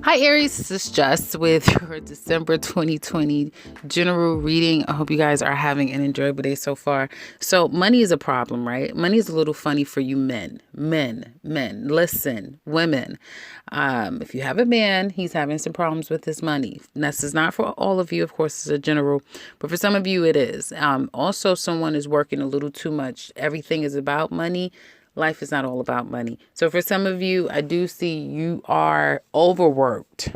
Hi Aries, this is Jess with your December 2020 general reading. I hope you guys are having an enjoyable day so far. So money is a problem, right? Money is a little funny for you men. Men. Listen, women. If you have a man, he's having some problems with his money. This is not for all of you, of course, it's a general, but for some of you it is. Also, someone is working a little too much. Everything is about money. Life is not all about money. So for some of you, I do see you are overworked.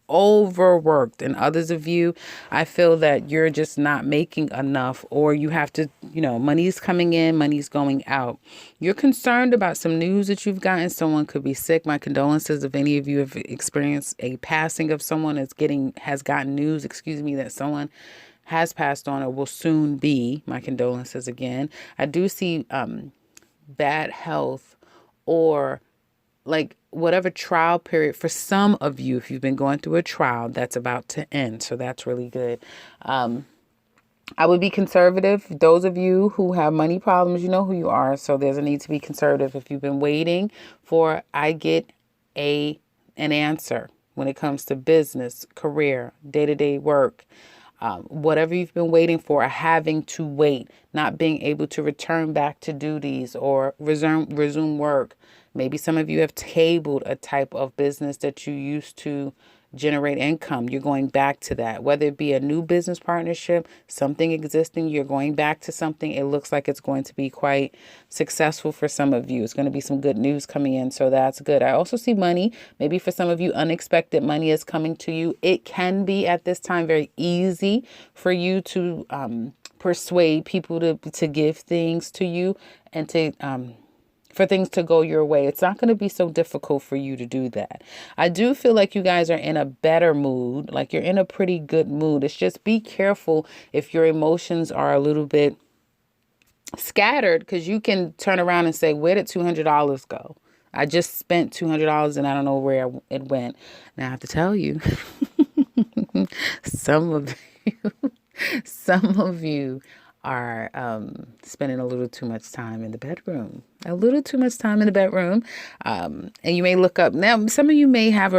And others of you, I feel that you're just not making enough, or you have to, money's coming in, money's going out. You're concerned about some news that you've gotten. Someone could be sick. My condolences if any of you have experienced a passing of someone has gotten news, that someone has passed on or will soon be. My condolences again. I do see bad health or like whatever trial period for some of you, if you've been going through a trial that's about to end. So that's really good. I would be conservative. Those of you who have money problems, you know who you are. So there's a need to be conservative. If you've been waiting for, I get an answer when it comes to business, career, day-to-day work, whatever you've been waiting for, having to wait, not being able to return back to duties or resume work. Maybe some of you have tabled a type of business that you used to generate income. You're going back to that, whether it be a new business partnership, something existing, you're going back to something. It looks like it's going to be quite successful for some of you. It's going to be some good news coming in. So that's good. I also see money. Maybe for some of you, unexpected money is coming to you. It can be at this time very easy for you to persuade people to give things to you and to for things to go your way. It's not going to be so difficult for you to do that. I do feel like you guys are in a better mood, like you're in a pretty good mood. It's just be careful if your emotions are a little bit scattered, because you can turn around and say, where did $200 go? I just spent $200 and I don't know where it went. Now I have to tell you, some of you are spending a little too much time in the bedroom. And you may look up. Now, some of you may have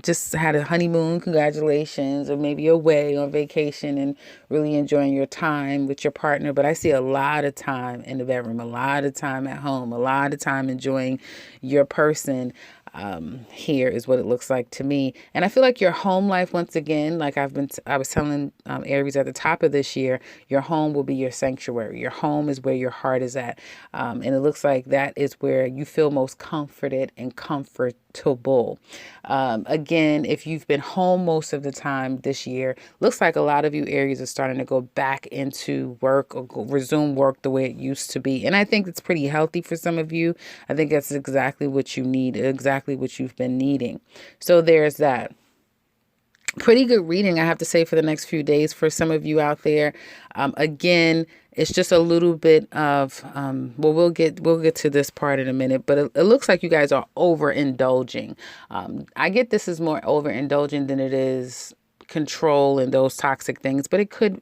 just had a honeymoon. Congratulations. Or maybe away on vacation and really enjoying your time with your partner. But I see a lot of time in the bedroom, a lot of time at home, a lot of time enjoying your person. Here is what it looks like to me. And I feel like your home life, once again, like I was telling Aries at the top of this year, your home will be your sanctuary. Your home is where your heart is at. And it looks like that is where you feel most comforted and comfortable. Again, if you've been home most of the time this year, looks like a lot of you Aries are starting to go back into work or resume work the way it used to be. And I think it's pretty healthy for some of you. I think that's exactly what you need, exactly what you've been needing. So there's that. Pretty good reading, I have to say, for the next few days for some of you out there. Again, it's just a little bit of, we'll get to this part in a minute, but it looks like you guys are overindulging. I get this is more overindulging than it is control and those toxic things, but it could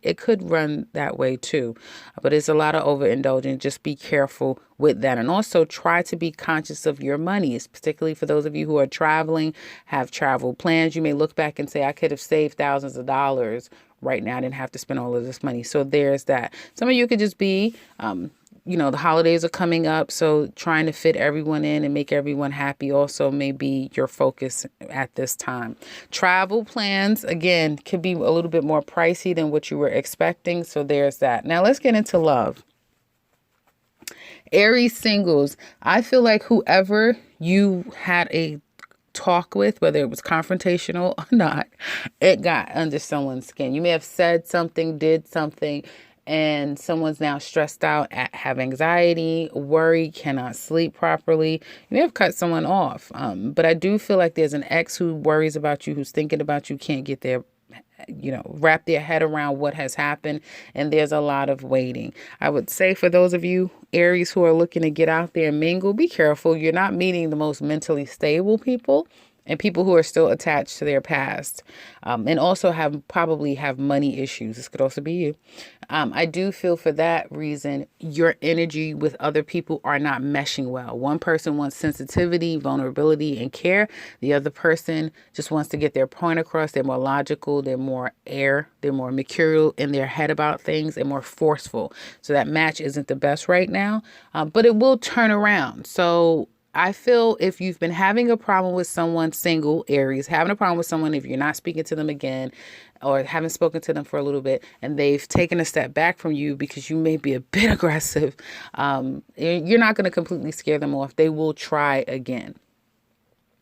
run that way too. But it's a lot of overindulging. Just be careful with that. And also try to be conscious of your money, particularly for those of you who are traveling, have travel plans. You may look back and say, I could have saved thousands of dollars right now. I didn't have to spend all of this money. So there's that. Some of you could just be, the holidays are coming up. So trying to fit everyone in and make everyone happy also may be your focus at this time. Travel plans, again, could be a little bit more pricey than what you were expecting. So there's that. Now let's get into love. Aries singles, I feel like whoever you had a talk with, whether it was confrontational or not, it got under someone's skin. You may have said something, did something, and someone's now stressed out, have anxiety, worry, cannot sleep properly. You may have cut someone off. But I do feel like there's an ex who worries about you, who's thinking about you, can't get their wrap their head around what has happened. And there's a lot of waiting. I would say for those of you Aries who are looking to get out there and mingle, be careful. You're not meeting the most mentally stable people. and people who are still attached to their past, and also probably have money issues. This could also be you. I do feel for that reason, your energy with other people are not meshing well. One person wants sensitivity, vulnerability, and care. The other person just wants to get their point across. They're more logical. They're more they're more mercurial in their head about things and more forceful. So that match isn't the best right now, but it will turn around. So I feel if you've been having a problem with someone, single, Aries, having a problem with someone, if you're not speaking to them again or haven't spoken to them for a little bit and they've taken a step back from you because you may be a bit aggressive, you're not going to completely scare them off. They will try again.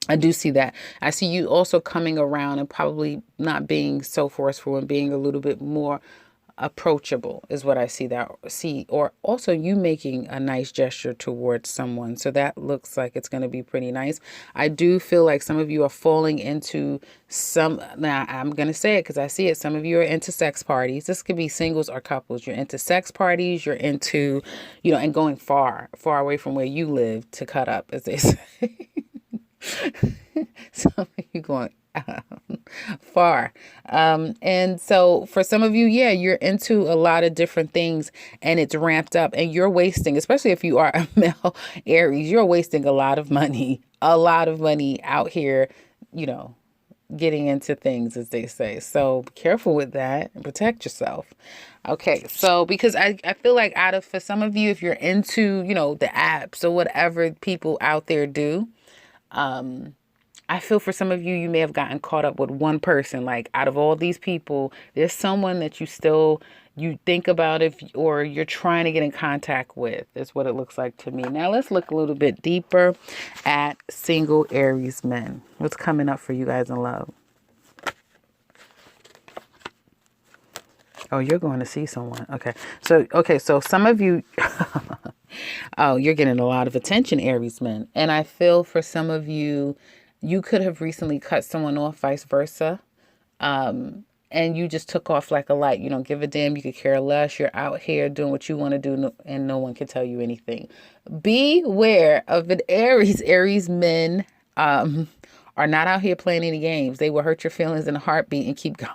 I do see that. I see you also coming around and probably not being so forceful and being a little bit more approachable is what I see, or also you making a nice gesture towards someone. So that looks like it's going to be pretty nice. I do feel like some of you are falling into now I'm going to say it because I see it. Some of you are into sex parties. This could be singles or couples. You're into sex parties. You're into, and going far away from where you live to cut up, as they say. Some of you going far. And so for some of you, you're into a lot of different things and it's ramped up and you're wasting, especially if you are a male Aries, you're wasting a lot of money out here, getting into things, as they say. So be careful with that and protect yourself. Okay. So because I feel like for some of you, if you're into, the apps or whatever people out there do, I feel for some of you, you may have gotten caught up with one person. Like out of all these people, there's someone that you think about or you're trying to get in contact with, is what it looks like to me. Now let's look a little bit deeper at single Aries men. What's coming up for you guys in love? Oh, you're going to see someone. Okay. So some of you, oh, you're getting a lot of attention, Aries men. And I feel for some of you, you could have recently cut someone off, vice versa. And you just took off like a light. You don't give a damn. You could care less. You're out here doing what you want to do and no one can tell you anything. Beware of an Aries. Aries men are not out here playing any games. They will hurt your feelings in a heartbeat and keep going.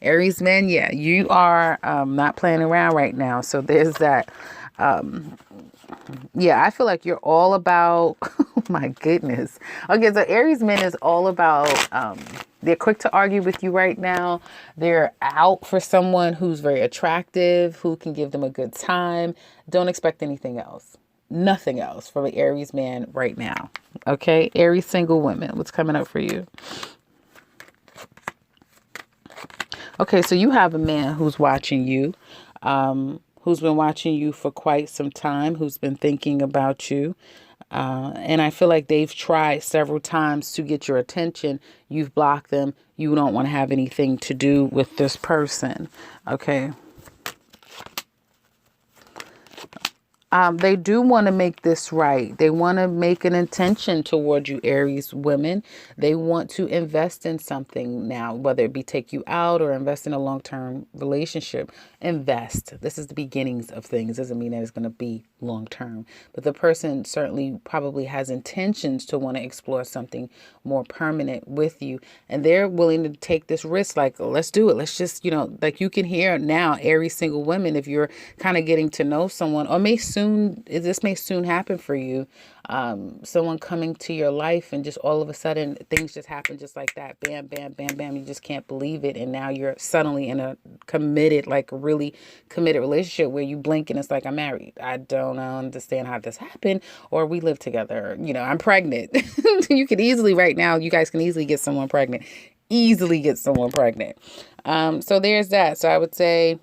Aries men, you are not playing around right now. So there's that. I feel like you're all about, oh my goodness. Okay, so Aries men is all about, they're quick to argue with you right now. They're out for someone who's very attractive, who can give them a good time. Don't expect anything else. Nothing else from an Aries man right now. Okay, Aries single women, what's coming up for you? Okay, so you have a man who's watching you, who's been watching you for quite some time, who's been thinking about you. And I feel like they've tried several times to get your attention. You've blocked them. You don't want to have anything to do with this person. Okay. They do want to make this right. They want to make an intention toward you, Aries women. They want to invest in something now, whether it be take you out or invest in a long-term relationship. Invest. This is the beginnings of things. Doesn't mean that it's going to be long-term. But the person certainly probably has intentions to want to explore something more permanent with you. And they're willing to take this risk. Like, let's do it. Let's just, like you can hear now, Aries single women, if you're kind of getting to know someone, or this may soon happen for you. Someone coming to your life and just all of a sudden things just happen just like that. Bam, bam, bam, bam. You just can't believe it. And now you're suddenly in a committed, like really committed relationship where you blink and it's like, I'm married. I don't understand how this happened. Or we live together. I'm pregnant. You could easily right now, you guys can easily get someone pregnant. So there's that. So I would say,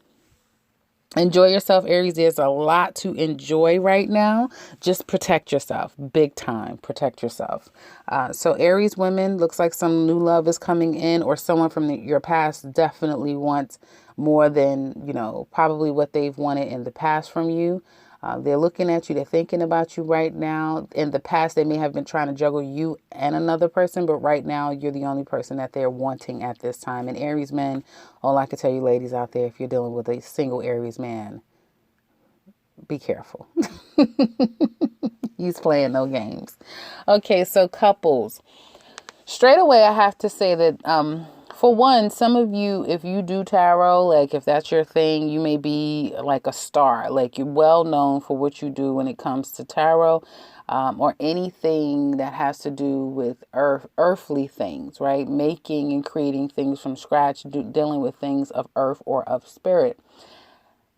enjoy yourself, Aries. There's a lot to enjoy right now. Just protect yourself. Big time. Protect yourself. So Aries women, looks like some new love is coming in, or someone from your past definitely wants more than, probably what they've wanted in the past from you. They're looking at you. They're thinking about you right now. In the past, they may have been trying to juggle you and another person, but right now you're the only person that they're wanting at this time. And Aries men, all I can tell you ladies out there, if you're dealing with a single Aries man, be careful. He's playing no games. Okay, so couples. Straight away, I have to say that, for one, some of you, if you do tarot, like if that's your thing, you may be like a star. Like you're well known for what you do when it comes to tarot, or anything that has to do with earthly things, right? Making and creating things from scratch, dealing with things of earth or of spirit.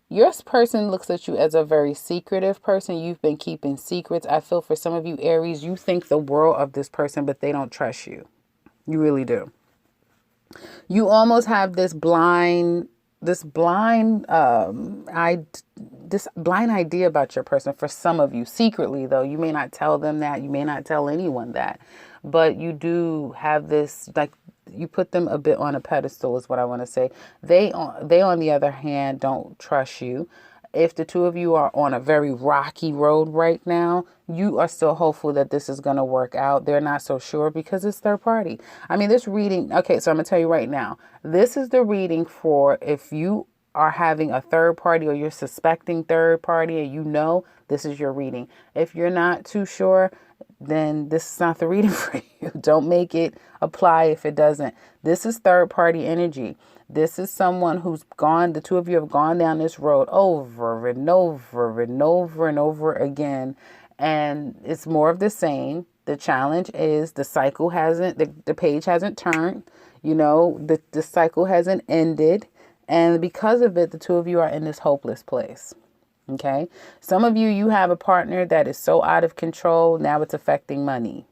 Your person looks at you as a very secretive person. You've been keeping secrets. I feel for some of you, Aries, you think the world of this person, but they don't trust you. You really do. You almost have this blind idea about your person. For some of you, secretly though, you may not tell them that, you may not tell anyone that, but you do have this, like, you put them a bit on a pedestal is what I want to say. They on the other hand don't trust you. If the two of you are on a very rocky road right now, you are still hopeful that this is going to work out. They're not so sure because it's third party. I mean, this reading, okay, so I'm going to tell you right now, this is the reading for if you are having a third party or you're suspecting third party and you know, this is your reading. If you're not too sure, then this is not the reading for you. Don't make it apply if it doesn't. This is third party energy. This is someone who's gone, the two of you have gone down this road over and over and over and over again. And it's more of the same. The challenge is the cycle hasn't, the page hasn't turned, the cycle hasn't ended. And because of it, the two of you are in this hopeless place. Okay. Some of you have a partner that is so out of control. Now it's affecting money.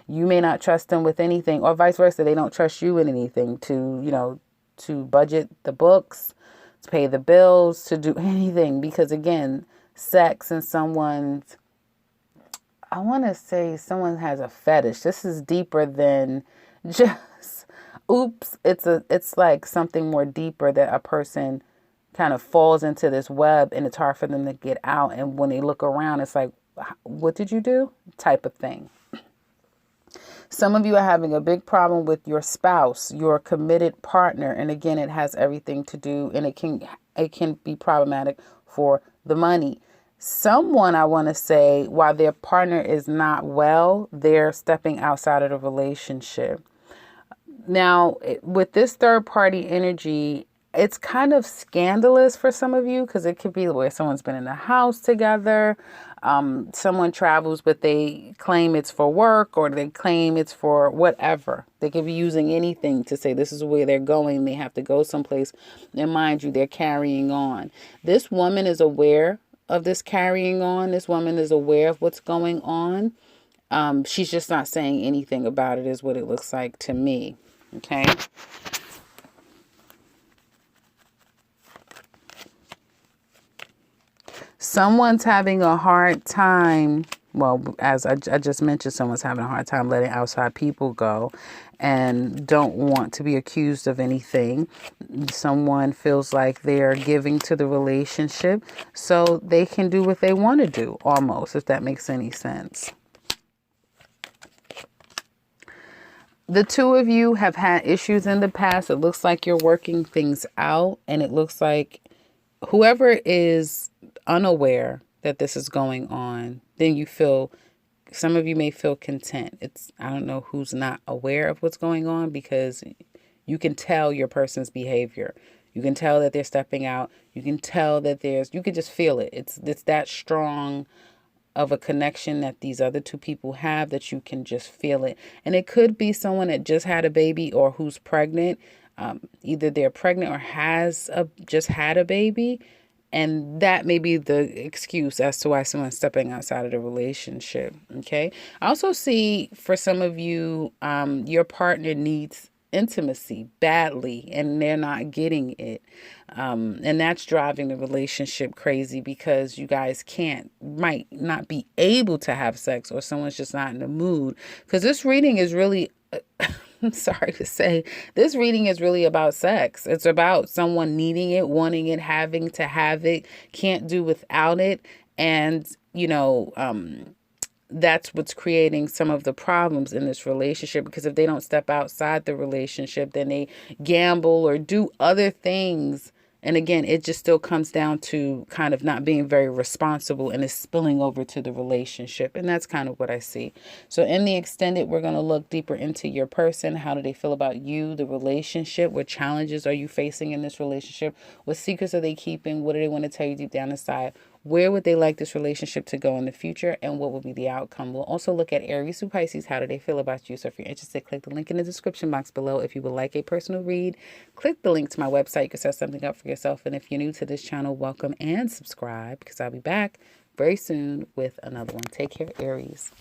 You may not trust them with anything, or vice versa. They don't trust you in anything to budget the books, to pay the bills, to do anything. Because again, sex and I want to say someone has a fetish. This is deeper than just, oops. It's like something more deeper that a person kind of falls into this web and it's hard for them to get out. And when they look around, it's like, what did you do? Type of thing. Some of you are having a big problem with your spouse, your committed partner. And again, it has everything to do, and it can be problematic for the money. Someone, I want to say, while their partner is not well, they're stepping outside of the relationship. Now, with this third party energy, it's kind of scandalous for some of you because it could be where someone's been in the house together. Someone travels, but they claim it's for work or they claim it's for whatever. They could be using anything to say this is where they're going. They have to go someplace. And mind you, they're carrying on. This woman is aware of this carrying on. This woman is aware of what's going on. She's just not saying anything about it is what it looks like to me. Okay. Someone's having a hard time. Well, as I just mentioned, someone's having a hard time letting outside people go and don't want to be accused of anything. Someone feels like they're giving to the relationship so they can do what they want to do, almost, if that makes any sense. The two of you have had issues in the past. It looks like you're working things out, and it looks like whoever is unaware that this is going on, then some of you may feel content. I don't know who's not aware of what's going on, because you can tell your person's behavior. You can tell that they're stepping out. You can tell that you can just feel it. It's that strong of a connection that these other two people have that you can just feel it. And it could be someone that just had a baby or who's pregnant. Either they're pregnant or just had a baby. And that may be the excuse as to why someone's stepping outside of the relationship. Okay. I also see for some of you, your partner needs intimacy badly and they're not getting it. And that's driving the relationship crazy because you guys might not be able to have sex, or someone's just not in the mood. Because this reading is really, I'm sorry to say, this reading is really about sex. It's about someone needing it, wanting it, having to have it, can't do without it. And, that's what's creating some of the problems in this relationship, because if they don't step outside the relationship, then they gamble or do other things And again, it just still comes down to kind of not being very responsible, and it's spilling over to the relationship. And that's kind of what I see. So in the extended, we're going to look deeper into your person. How do they feel about you, the relationship? What challenges are you facing in this relationship? What secrets are they keeping? What do they want to tell you deep down inside? Where would they like this relationship to go in the future, and what will be the outcome? We'll also look at Aries through Pisces. How do they feel about you? So if you're interested, click the link in the description box below. If you would like a personal read, click the link to my website. You can set something up for yourself. And if you're new to this channel, welcome and subscribe, because I'll be back very soon with another one. Take care, Aries.